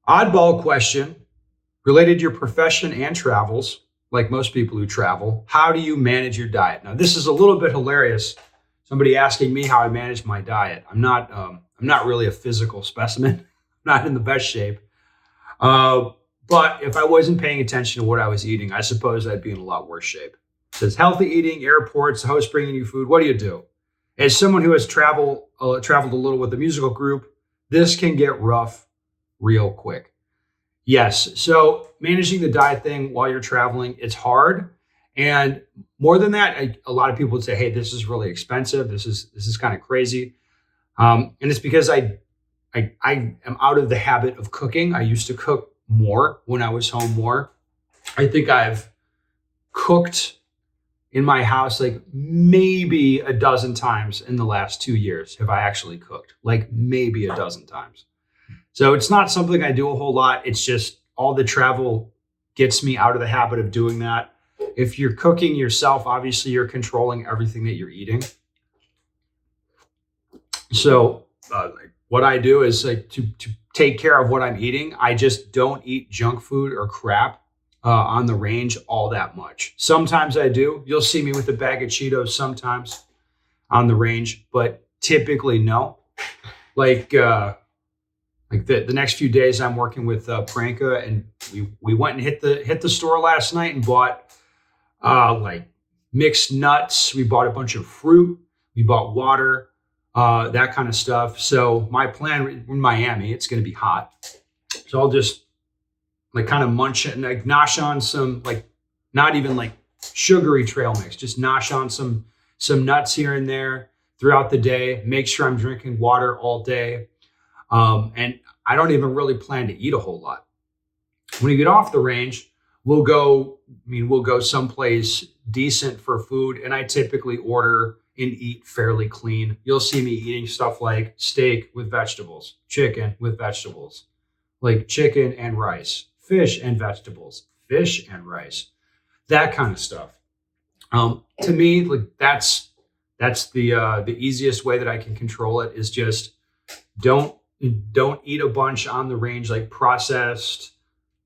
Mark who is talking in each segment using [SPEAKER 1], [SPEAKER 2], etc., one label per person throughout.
[SPEAKER 1] Oddball question related to your profession and travels, like most people who travel. How do you manage your diet? Now, this is a little bit hilarious. Somebody asking me how I manage my diet. I'm not really a physical specimen. I'm not in the best shape. Uh, but if I wasn't paying attention to what I was eating, I suppose I'd be in a lot worse shape. It says healthy eating, airports, the host bringing you food. What do you do? As someone who has traveled a little with a musical group, this can get rough real quick. Yes. So managing the diet thing while you're traveling, it's hard. And more than that, a lot of people would say, "Hey, this is really expensive. This is kind of crazy." And it's because I am out of the habit of cooking. I used to cook more when I was home more. I think I've cooked in my house like maybe a dozen times in the last 2 years. Have I actually cooked? Like maybe a dozen times. So it's not something I do a whole lot. It's just all the travel gets me out of the habit of doing that. If you're cooking yourself, obviously you're controlling everything that you're eating. So like what I do is like to take care of what I'm eating. I just don't eat junk food or crap on the range all that much. Sometimes I do. You'll see me with a bag of Cheetos sometimes on the range, but typically no. Like the next few days, I'm working with Pranka, and we went and hit the store last night and bought like mixed nuts. We bought a bunch of fruit. We bought water, that kind of stuff. So my plan in Miami, it's going to be hot. So I'll just like kind of munch it and like nosh on some like not even like sugary trail mix, just nosh on some nuts here and there throughout the day. Make sure I'm drinking water all day. And I don't even really plan to eat a whole lot. When you get off the range, we'll go someplace decent for food. And I typically order and eat fairly clean. You'll see me eating stuff like steak with vegetables, chicken with vegetables, like chicken and rice, fish and vegetables, fish and rice, that kind of stuff. To me, like that's the easiest way that I can control it is just don't eat a bunch on the range, like processed,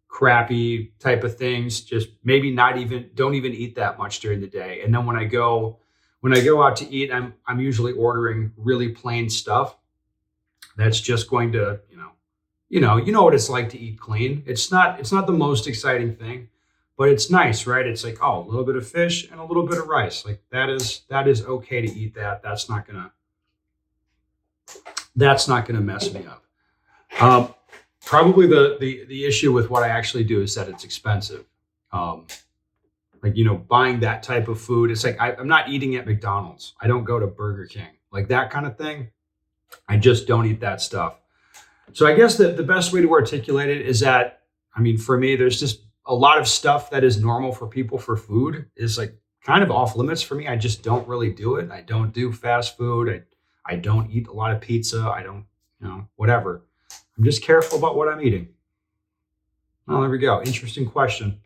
[SPEAKER 1] crappy type of things. Just maybe don't even eat that much during the day. And then when I go out to eat, I'm usually ordering really plain stuff. That's just going to, you know what it's like to eat clean. It's not the most exciting thing, but it's nice, right? It's like, oh, a little bit of fish and a little bit of rice. Like that is okay to eat that. That's not gonna mess me up. Probably the issue with what I actually do is that it's expensive. Like buying that type of food, it's like I'm not eating at McDonald's. I don't go to Burger King, like that kind of thing. I just don't eat that stuff. So I guess the best way to articulate it is that, for me, there's just a lot of stuff that is normal for people for food is like kind of off limits for me. I just don't really do it. I don't do fast food. I don't eat a lot of pizza. I don't, whatever. I'm just careful about what I'm eating. Well, there we go. Interesting question.